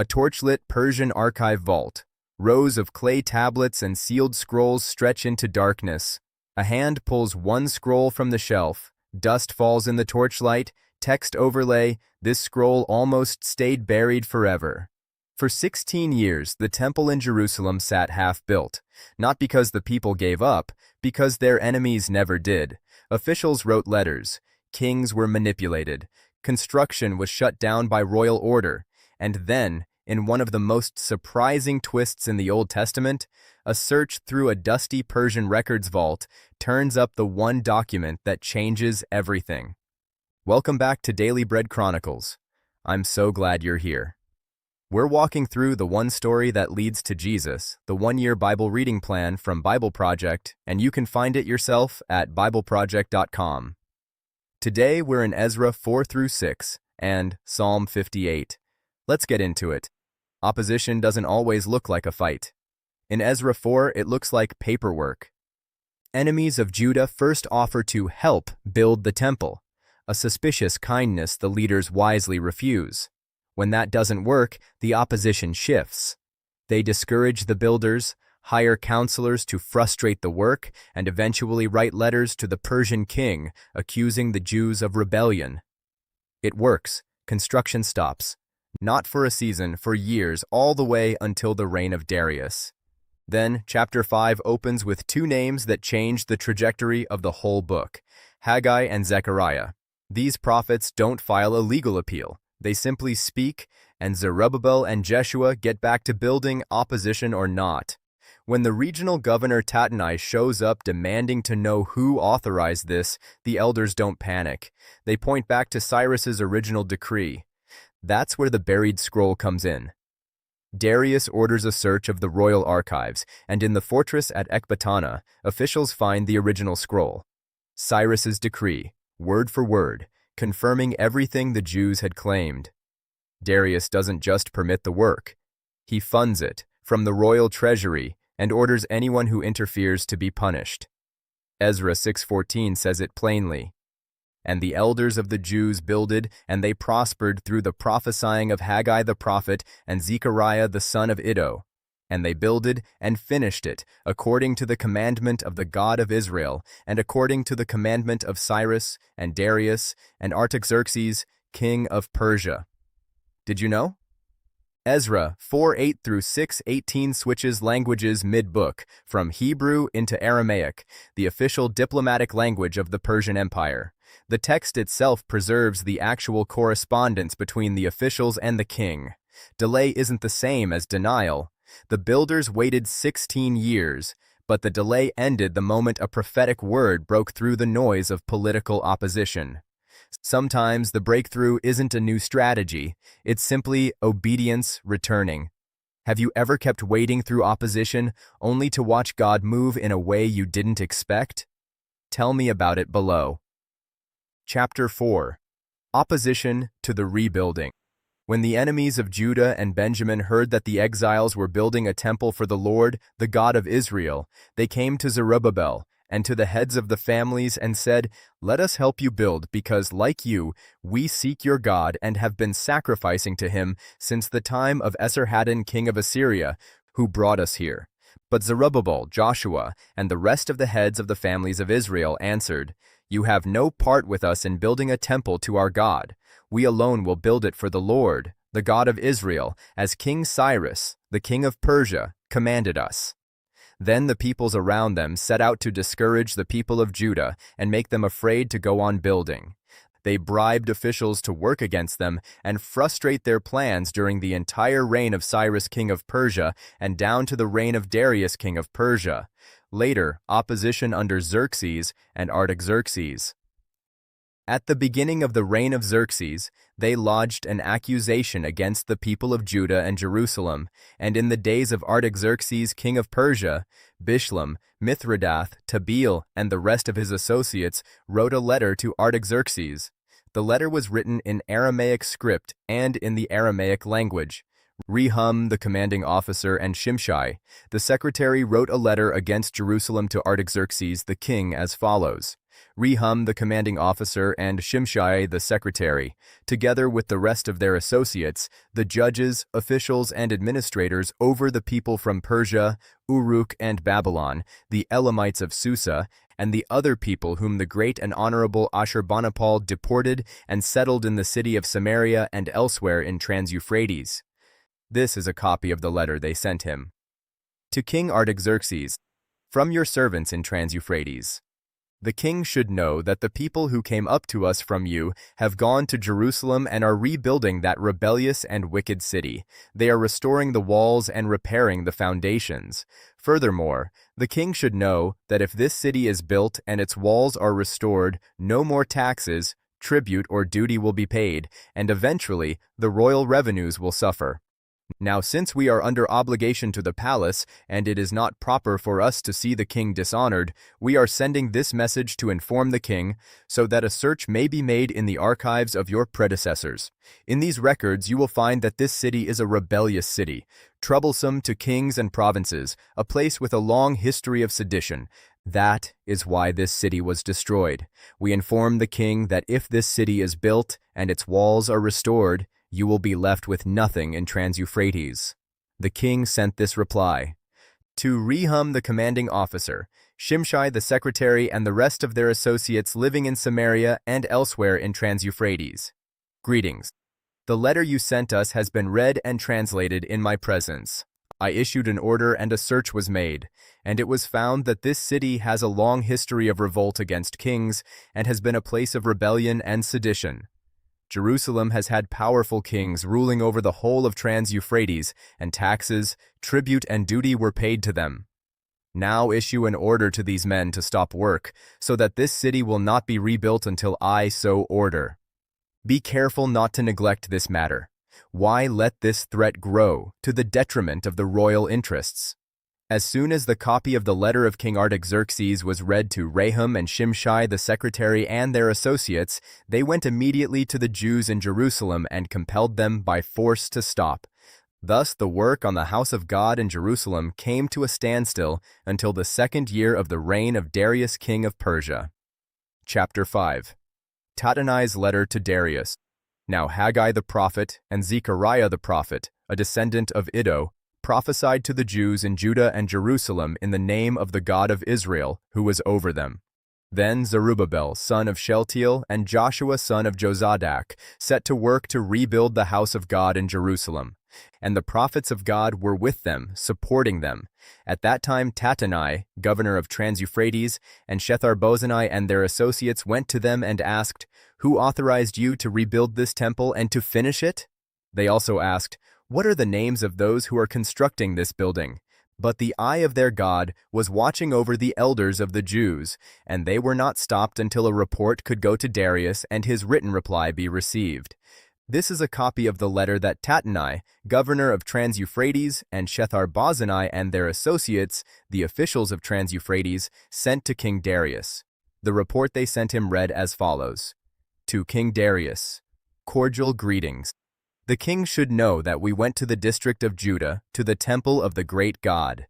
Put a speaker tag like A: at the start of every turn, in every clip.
A: A torchlit Persian archive vault. Rows of clay tablets and sealed scrolls stretch into darkness. A hand pulls one scroll from the shelf. Dust falls in the torchlight. Text overlay, this scroll almost stayed buried forever. For 16 years, the temple in Jerusalem sat half-built, not because the people gave up, because their enemies never did. Officials wrote letters, kings were manipulated, construction was shut down by royal order, and then, in one of the most surprising twists in the Old Testament, a search through a dusty Persian records vault turns up the one document that changes everything. Welcome back to Daily Bread Chronicles. I'm so glad you're here. We're walking through the one story that leads to Jesus, the one-year Bible reading plan from BibleProject, and you can find it yourself at BibleProject.com. Today we're in Ezra 4-6 and Psalm 58. Let's get into it. Opposition doesn't always look like a fight. In Ezra 4, it looks like paperwork. Enemies of Judah first offer to help build the temple, a suspicious kindness the leaders wisely refuse. When that doesn't work, the opposition shifts. They discourage the builders, hire counselors to frustrate the work, and eventually write letters to the Persian king accusing the Jews of rebellion. It works. Construction stops. Not for a season, for years, all the way until the reign of Darius. Then, chapter 5 opens with two names that change the trajectory of the whole book: Haggai and Zechariah. These prophets don't file a legal appeal. They simply speak, and Zerubbabel and Jeshua get back to building, opposition or not. When the regional governor Tattenai shows up demanding to know who authorized this, the elders don't panic. They point back to Cyrus's original decree. That's where the buried scroll comes in. Darius orders a search of the royal archives, and in the fortress at Ecbatana, officials find the original scroll. Cyrus's decree, word for word, confirming everything the Jews had claimed. Darius doesn't just permit the work. He funds it from the royal treasury and orders anyone who interferes to be punished. Ezra 6:14 says it plainly. And the elders of the Jews builded, and they prospered through the prophesying of Haggai the prophet and Zechariah the son of Iddo. And they builded and finished it, according to the commandment of the God of Israel, and according to the commandment of Cyrus and Darius and Artaxerxes, king of Persia. Did you know? Ezra 4:8-6:18 switches languages mid-book, from Hebrew into Aramaic, the official diplomatic language of the Persian Empire. The text itself preserves the actual correspondence between the officials and the king. Delay isn't the same as denial. The builders waited 16 years, but the delay ended the moment a prophetic word broke through the noise of political opposition. Sometimes the breakthrough isn't a new strategy, it's simply obedience returning. Have you ever kept waiting through opposition only to watch God move in a way you didn't expect? Tell me about it below. Chapter 4. Opposition to the rebuilding. When the enemies of Judah and Benjamin heard that the exiles were building a temple for the Lord, the God of Israel, they came to Zerubbabel and to the heads of the families and said, "Let us help you build, because, like you, we seek your God and have been sacrificing to him since the time of Esarhaddon king of Assyria, who brought us here." But Zerubbabel, Joshua, and the rest of the heads of the families of Israel answered, "You have no part with us in building a temple to our God. We alone will build it for the Lord, the God of Israel, as King Cyrus, the king of Persia, commanded us." Then the peoples around them set out to discourage the people of Judah and make them afraid to go on building. They bribed officials to work against them and frustrate their plans during the entire reign of Cyrus king of Persia and down to the reign of Darius king of Persia. Later, opposition under Xerxes and Artaxerxes. At the beginning of the reign of Xerxes, they lodged an accusation against the people of Judah and Jerusalem, and in the days of Artaxerxes king of Persia, Bishlam, Mithridath, Tabeel, and the rest of his associates wrote a letter to Artaxerxes. The letter was written in Aramaic script and in the Aramaic language. Rehum, the commanding officer, and Shimshai, the secretary, wrote a letter against Jerusalem to Artaxerxes the king as follows: Rehum, the commanding officer, and Shimshai, the secretary, together with the rest of their associates, the judges, officials, and administrators over the people from Persia, Uruk, and Babylon, the Elamites of Susa, and the other people whom the great and honorable Ashurbanipal deported and settled in the city of Samaria and elsewhere in Trans-Euphrates. This is a copy of the letter they sent him. To King Artaxerxes, from your servants in Trans-Euphrates. The king should know that the people who came up to us from you have gone to Jerusalem and are rebuilding that rebellious and wicked city. They are restoring the walls and repairing the foundations. Furthermore, the king should know that if this city is built and its walls are restored, no more taxes, tribute, or duty will be paid, and eventually the royal revenues will suffer. Now, since we are under obligation to the palace, and it is not proper for us to see the king dishonored, we are sending this message to inform the king, so that a search may be made in the archives of your predecessors. In these records you will find that this city is a rebellious city, troublesome to kings and provinces, a place with a long history of sedition. That is why this city was destroyed. We inform the king that if this city is built and its walls are restored, you will be left with nothing in Trans-Euphrates. The king sent this reply. To Rehum, the commanding officer, Shimshai, the secretary, and the rest of their associates living in Samaria and elsewhere in Trans-Euphrates. Greetings. The letter you sent us has been read and translated in my presence. I issued an order and a search was made, and it was found that this city has a long history of revolt against kings and has been a place of rebellion and sedition. Jerusalem has had powerful kings ruling over the whole of Trans-Euphrates, and taxes, tribute, and duty were paid to them. Now issue an order to these men to stop work, so that this city will not be rebuilt until I so order. Be careful not to neglect this matter. Why let this threat grow to the detriment of the royal interests? As soon as the copy of the letter of King Artaxerxes was read to Rehum and Shimshai the secretary and their associates, they went immediately to the Jews in Jerusalem and compelled them by force to stop. Thus the work on the house of God in Jerusalem came to a standstill until the 2nd year of the reign of Darius king of Persia. Chapter 5. Tattenai's letter to Darius. Now Haggai the prophet and Zechariah the prophet, a descendant of Iddo, prophesied to the Jews in Judah and Jerusalem in the name of the God of Israel, who was over them. Then Zerubbabel, son of Shealtiel, and Joshua, son of Jozadak, set to work to rebuild the house of God in Jerusalem. And the prophets of God were with them, supporting them. At that time Tattenai, governor of Trans-Euphrates, and Shethar-bozenai and their associates went to them and asked, "Who authorized you to rebuild this temple and to finish it?" They also asked, "What are the names of those who are constructing this building?" But the eye of their God was watching over the elders of the Jews, and they were not stopped until a report could go to Darius and his written reply be received. This is a copy of the letter that Tattenai, governor of Trans-Euphrates, and Shethar-bozenai and their associates, the officials of Trans-Euphrates, sent to King Darius. The report they sent him read as follows. To King Darius, cordial greetings. The king should know that we went to the district of Judah, to the temple of the great God.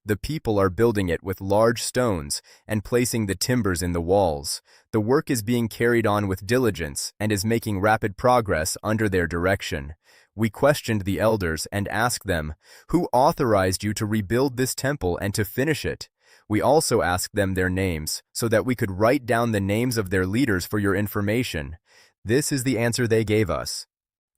A: The people are building it with large stones and placing the timbers in the walls. The work is being carried on with diligence and is making rapid progress under their direction. We questioned the elders and asked them, "Who authorized you to rebuild this temple and to finish it?" We also asked them their names, so that we could write down the names of their leaders for your information. This is the answer they gave us.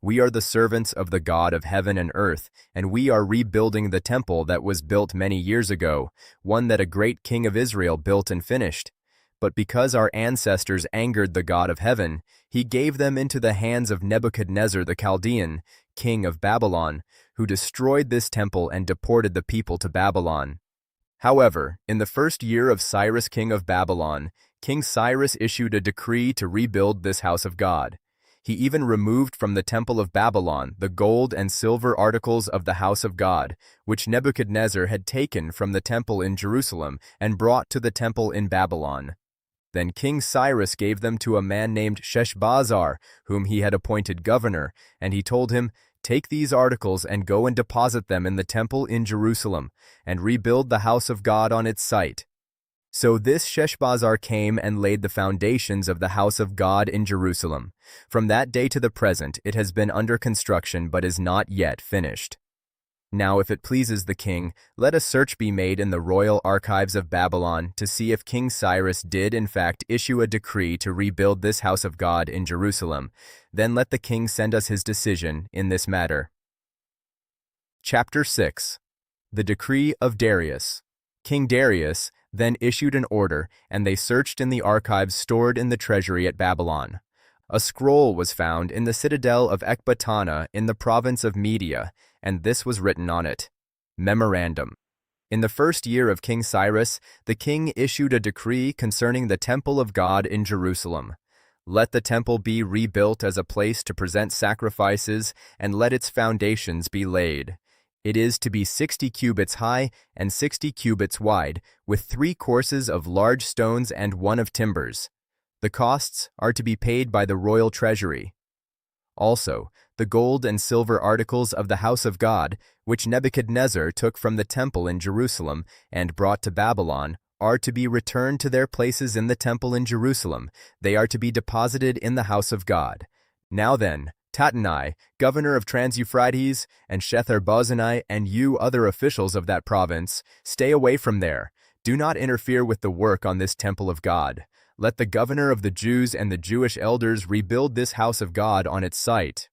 A: We are the servants of the God of heaven and earth, and we are rebuilding the temple that was built many years ago, one that a great king of Israel built and finished. But because our ancestors angered the God of heaven, he gave them into the hands of Nebuchadnezzar the Chaldean, king of Babylon, who destroyed this temple and deported the people to Babylon. However, in the 1st year of Cyrus king of Babylon, King Cyrus issued a decree to rebuild this house of God. He even removed from the temple of Babylon the gold and silver articles of the house of God, which Nebuchadnezzar had taken from the temple in Jerusalem and brought to the temple in Babylon. Then King Cyrus gave them to a man named Sheshbazzar, whom he had appointed governor, and he told him, "Take these articles and go and deposit them in the temple in Jerusalem, and rebuild the house of God on its site." So this Sheshbazzar came and laid the foundations of the house of God in Jerusalem. From that day to the present it has been under construction but is not yet finished. Now if it pleases the king, let a search be made in the royal archives of Babylon to see if King Cyrus did in fact issue a decree to rebuild this house of God in Jerusalem. Then let the king send us his decision in this matter. Chapter 6. The Decree of Darius. King Darius then issued an order, and they searched in the archives stored in the treasury at Babylon. A scroll was found in the citadel of Ecbatana in the province of Media, and this was written on it. Memorandum. In the first year of King Cyrus, the king issued a decree concerning the temple of God in Jerusalem. Let the temple be rebuilt as a place to present sacrifices, and let its foundations be laid. It is to be 60 cubits high and 60 cubits wide, with 3 courses of large stones and 1 of timbers. The costs are to be paid by the royal treasury. Also, the gold and silver articles of the house of God, which Nebuchadnezzar took from the temple in Jerusalem and brought to Babylon, are to be returned to their places in the temple in Jerusalem. They are to be deposited in the house of God. Now then, Tattenai, governor of Trans-Euphrates, and Shethar-Bozenai, and you other officials of that province, stay away from there. Do not interfere with the work on this temple of God. Let the governor of the Jews and the Jewish elders rebuild this house of God on its site.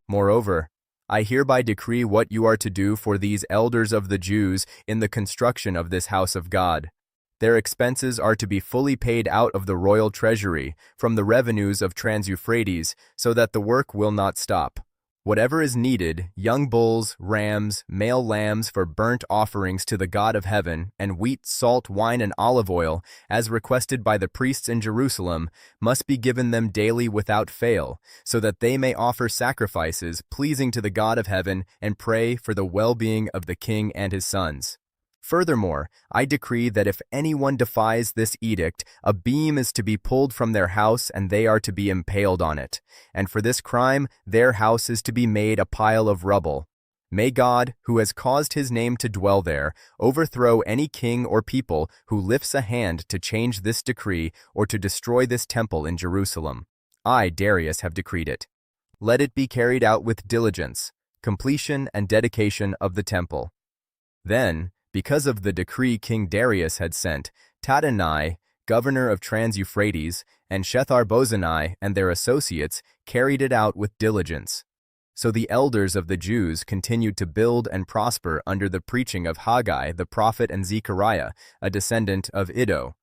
A: Moreover, I hereby decree what you are to do for these elders of the Jews in the construction of this house of God. Their expenses are to be fully paid out of the royal treasury from the revenues of Trans-Euphrates, so that the work will not stop. Whatever is needed, young bulls, rams, male lambs for burnt offerings to the God of heaven, and wheat, salt, wine, and olive oil, as requested by the priests in Jerusalem, must be given them daily without fail, so that they may offer sacrifices pleasing to the God of heaven and pray for the well-being of the king and his sons. Furthermore, I decree that if anyone defies this edict, a beam is to be pulled from their house and they are to be impaled on it. And for this crime, their house is to be made a pile of rubble. May God, who has caused his name to dwell there, overthrow any king or people who lifts a hand to change this decree or to destroy this temple in Jerusalem. I, Darius, have decreed it. Let it be carried out with diligence, completion and dedication of the temple. Then, because of the decree King Darius had sent, Tattenai, governor of Trans-Euphrates, and Shethar-Bozenai and their associates carried it out with diligence. So the elders of the Jews continued to build and prosper under the preaching of Haggai the prophet and Zechariah, a descendant of Iddo.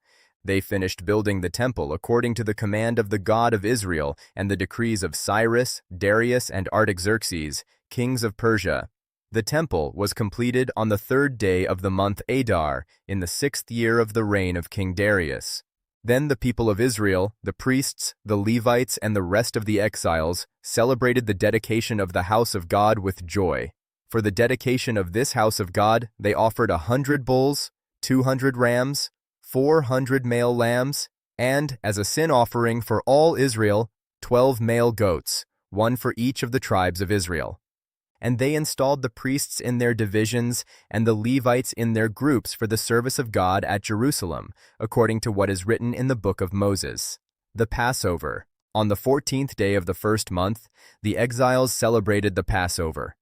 A: They finished building the temple according to the command of the God of Israel and the decrees of Cyrus, Darius, and Artaxerxes, kings of Persia. The temple was completed on the 3rd day of the month Adar, in the 6th year of the reign of King Darius. Then the people of Israel, the priests, the Levites, and the rest of the exiles celebrated the dedication of the house of God with joy. For the dedication of this house of God, they offered 100 bulls, 200 rams, 400 male lambs, and, as a sin offering for all Israel, 12 male goats, 1 for each of the tribes of Israel. And they installed the priests in their divisions and the Levites in their groups for the service of God at Jerusalem, according to what is written in the book of Moses. The Passover. On the 14th day of the 1st month, the exiles celebrated the Passover.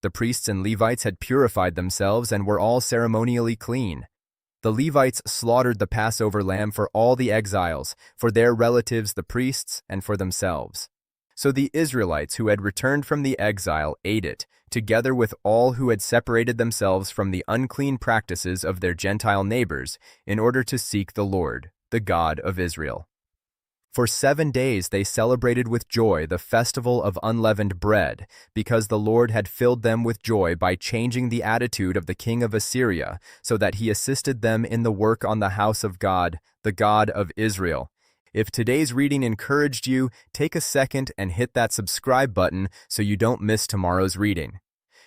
A: The priests and Levites had purified themselves and were all ceremonially clean. The Levites slaughtered the Passover lamb for all the exiles, for their relatives the priests, and for themselves. So the Israelites who had returned from the exile ate it, together with all who had separated themselves from the unclean practices of their Gentile neighbors, in order to seek the Lord, the God of Israel. For 7 days they celebrated with joy the festival of unleavened bread, because the Lord had filled them with joy by changing the attitude of the king of Assyria, so that he assisted them in the work on the house of God, the God of Israel. If today's reading encouraged you, take a second and hit that subscribe button so you don't miss tomorrow's reading.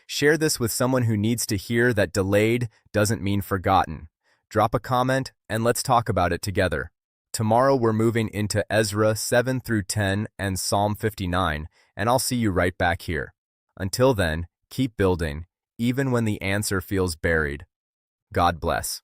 A: Share this with someone who needs to hear that delayed doesn't mean forgotten. Drop a comment and let's talk about it together. Tomorrow we're moving into Ezra 7 through 10 and Psalm 59, and I'll see you right back here. Until then, keep building, even when the answer feels buried. God bless.